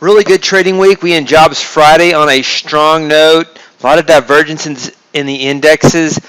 Really good trading week. We end Jobs Friday on a strong note. A lot of divergence in the indexes.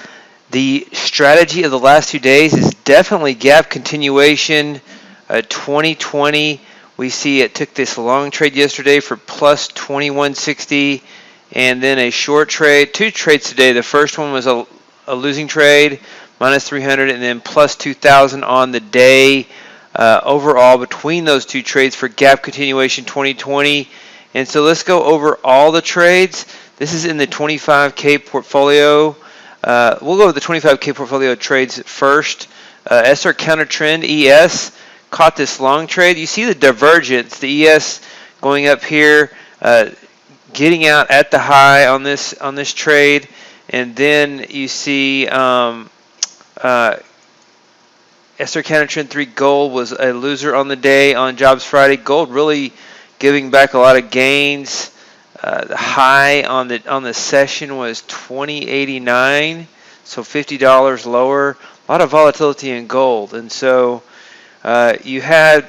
The strategy of the last 2 days is definitely gap continuation. 2020, we see it took this long trade yesterday for plus 2160, and then a short trade. 2 trades today. The first one was a losing trade, minus 300, and then plus 2,000 on the day. Overall between those 2 trades for gap continuation 2020. And so let's go over all the trades. This is in the 25K portfolio. We'll go with the 25K portfolio trades first. SR counter trend, ES, caught this long trade. You see the divergence, the ES going up here, getting out at the high on this trade. And then you see SR counter trend 3 gold was a loser on the day on Jobs Friday. Gold really giving back a lot of gains. The high on the session was 20.89, so $50 lower. A lot of volatility in gold, and so you had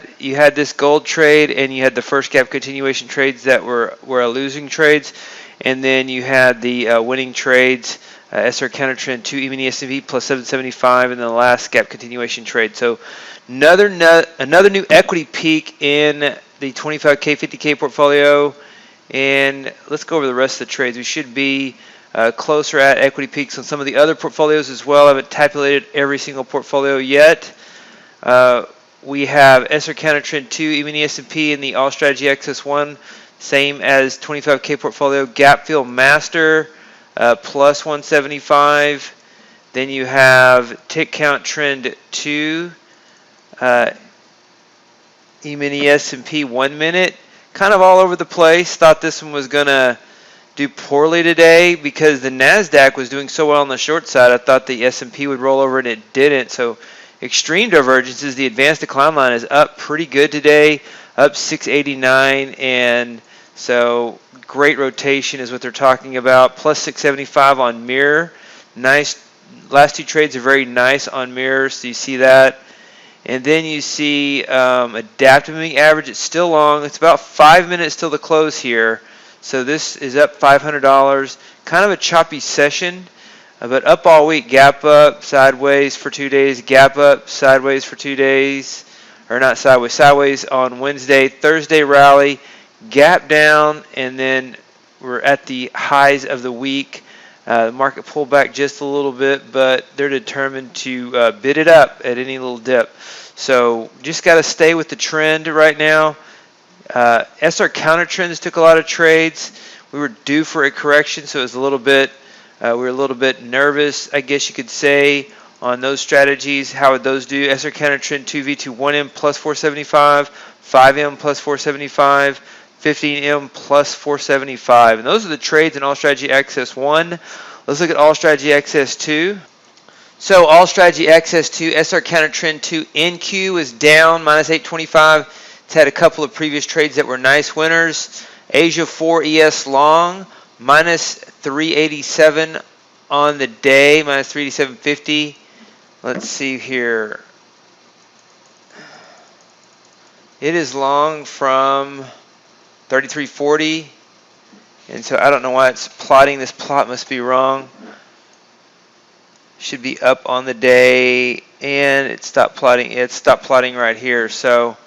this gold trade, and you had the first gap continuation trades that were losing trades, and then you had the winning trades. SR counter trend 2 E-mini Nasdaq plus 775, and then the last gap continuation trade. So another new equity peak in the 25K, 50K portfolio. And let's go over the rest of the trades. We should be closer at equity peaks on some of the other portfolios as well. I haven't tabulated every single portfolio yet. We have SR counter trend 2 E-mini S&P in the All Strategy XS1, same as 25K portfolio. Gap fill master. Plus 175. Then you have tick count trend 2, E-mini S&P 1 minute. Kind of all over the place. Thought this one was going to do poorly today because the Nasdaq was doing so well on the short side. I thought the S&P would roll over and it didn't. So extreme divergences. The advanced decline line is up pretty good today, up 689, and so great rotation is what they're talking about. Plus 675 on mirror. Nice. Last 2 trades are very nice on mirror, so you see that. And then you see adaptive moving average. It's still long. It's about 5 minutes till the close here. So this is up $500. Kind of a choppy session, but up all week. Gap up, sideways for 2 days. Gap up, sideways for 2 days. Or not sideways, sideways on Wednesday. Thursday rally. Gap down, and then we're at the highs of the week. The market pulled back just a little bit, but they're determined to bid it up at any little dip. So just got to stay with the trend right now. SR counter trends took a lot of trades. We were due for a correction, so it was a little bit. We were a little bit nervous, I guess you could say, on those strategies. How would those do? SR counter trend 2V2 1M plus 475, 5M plus 475. 15M plus 475. And those are the trades in All Strategy XS1. Let's look at All Strategy XS2. So All Strategy XS2, SR counter trend 2 NQ is down, minus 825. It's had a couple of previous trades that were nice winners. Asia 4 ES long, minus 387 on the day, minus 387.50. Let's see here. It is long from 33.40, and so I don't know why it's plotting. This plot must be wrong. Should be up on the day, and it stopped plotting. It stopped plotting right here, so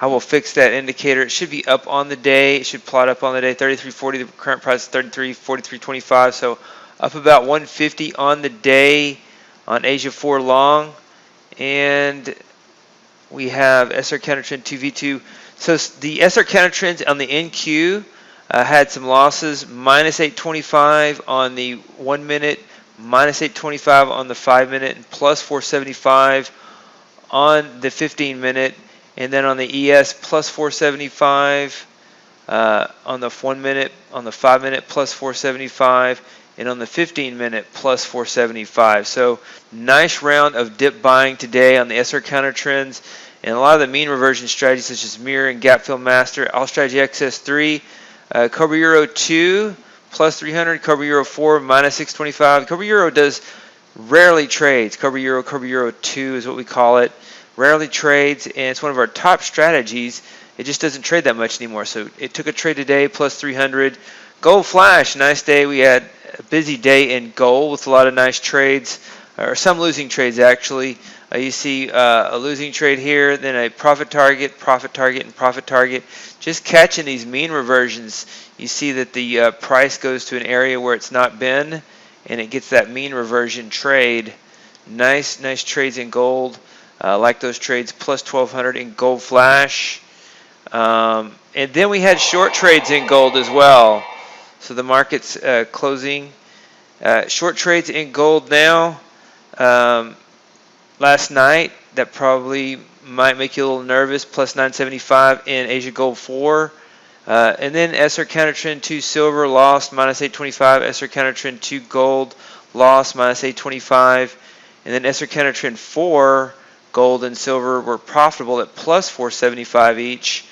I will fix that indicator. It should be up on the day. It should plot up on the day. 33.40. The current price is 33.4325, so up about 150 on the day on Asia 4 long, and we have SR counter trend 2V2. So the SR counter trends on the NQ had some losses, minus 825 on the 1 minute, minus 825 on the 5 minute, and plus 475 on the 15 minute. And then on the ES, plus 475 on the 1 minute, on the 5 minute, plus 475, and on the 15 minute, plus 475. So nice round of dip buying today on the SR counter trends. And a lot of the mean reversion strategies such as mirror and gap fill master. All Strategy XS3, Cobra Euro 2 plus 300, Cobra Euro 4 minus 625. Cobra Euro does rarely trades. Cobra Euro 2 is what we call it. rarely trades, and it's one of our top strategies. It just doesn't trade that much anymore. So it took a trade today, plus 300. Gold flash, nice day. We had a busy day in gold with a lot of nice trades, or some losing trades actually. You see a losing trade here, then a profit target, and profit target. Just catching these mean reversions. You see that the price goes to an area where it's not been, and it gets that mean reversion trade. Nice trades in gold. Like those trades, plus 1,200 in gold flash. And then we had short trades in gold as well. So the market's closing. Short trades in gold now. Last night, that probably might make you a little nervous, plus 975 in Asia Gold 4. And then SR counter trend 2 silver lost, minus 825. SR counter trend 2 gold lost, minus 825. And then SR counter trend 4 gold and silver were profitable at plus 475 each.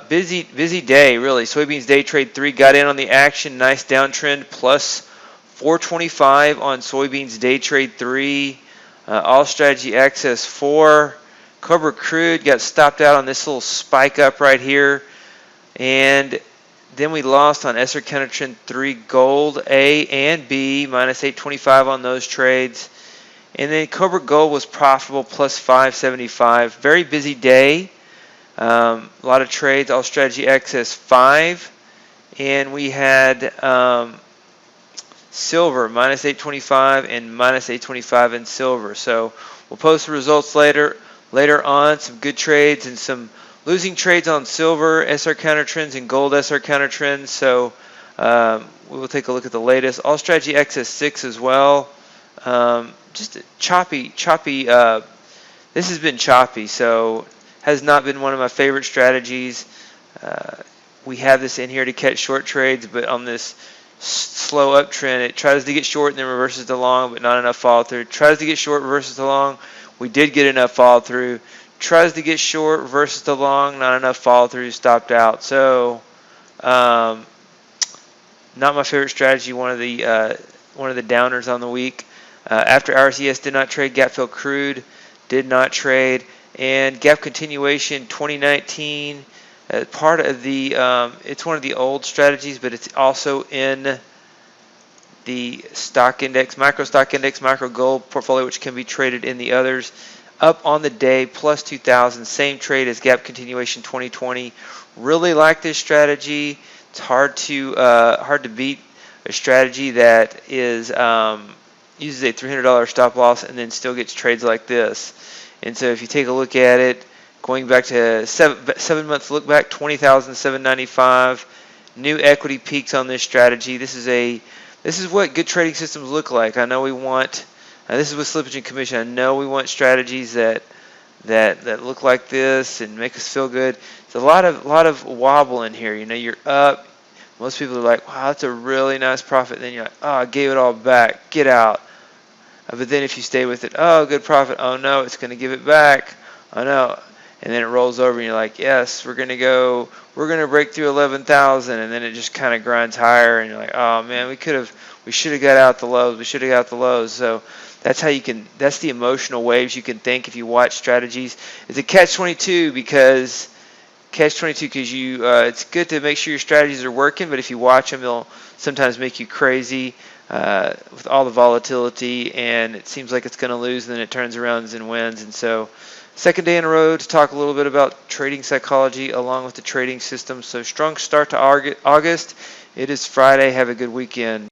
Busy day, really. Soybeans day trade 3 got in on the action. Nice downtrend, plus 425 on soybeans day trade 3. All strategy access 4. Cobra crude got stopped out on this little spike up right here. And then we lost on SR counter trend 3 gold, A and B, minus 825 on those trades. And then Cobra Gold was profitable, plus 575. Very busy day. A lot of trades, all strategy access 5. And we had silver, minus 825 and minus 825 in silver. So we'll post the results later on. Some good trades and some losing trades on silver, SR counter trends, and gold SR counter trends. So we will take a look at the latest. All strategy access 6 as well. Just choppy. This has been choppy, so has not been one of my favorite strategies. We have this in here to catch short trades, but on this slow uptrend, it tries to get short and then reverses to long, but not enough follow through. Tries to get short, reverses to long. We did get enough follow through. Tries to get short, reverses to long, not enough follow through, stopped out. So, not my favorite strategy. One of the downers on the week. After hours, yes, did not trade. Gap fill crude, did not trade, and gap continuation 2019. Part of the it's one of the old strategies, but it's also in the stock index, micro stock index, micro gold portfolio, which can be traded in the others. Up on the day, plus 2,000. Same trade as gap continuation 2020. Really like this strategy. It's hard to beat a strategy that is uses a $300 stop loss and then still gets trades like this. And so if you take a look at it, going back to 7 months look back, 20,795. New equity peaks on this strategy. This is what good trading systems look like. I know we want. This is with slippage and commission. I know we want strategies that look like this and make us feel good. There's a lot of wobble in here. You know, you're up. Most people are like, wow, that's a really nice profit. Then you're like, oh, I gave it all back. Get out. But then if you stay with it, oh, good profit. Oh, no, it's going to give it back. Oh, no. And then it rolls over and you're like, yes, we're going to break through 11,000. And then it just kind of grinds higher. And you're like, oh, man, we should have got out the lows. So that's how that's the emotional waves you can think if you watch strategies. It's a catch-22 because it's good to make sure your strategies are working, but if you watch them, they'll sometimes make you crazy with all the volatility, and it seems like it's going to lose, and then it turns around and wins. And so, second day in a row to talk a little bit about trading psychology along with the trading system. So strong start to August. It is Friday. Have a good weekend.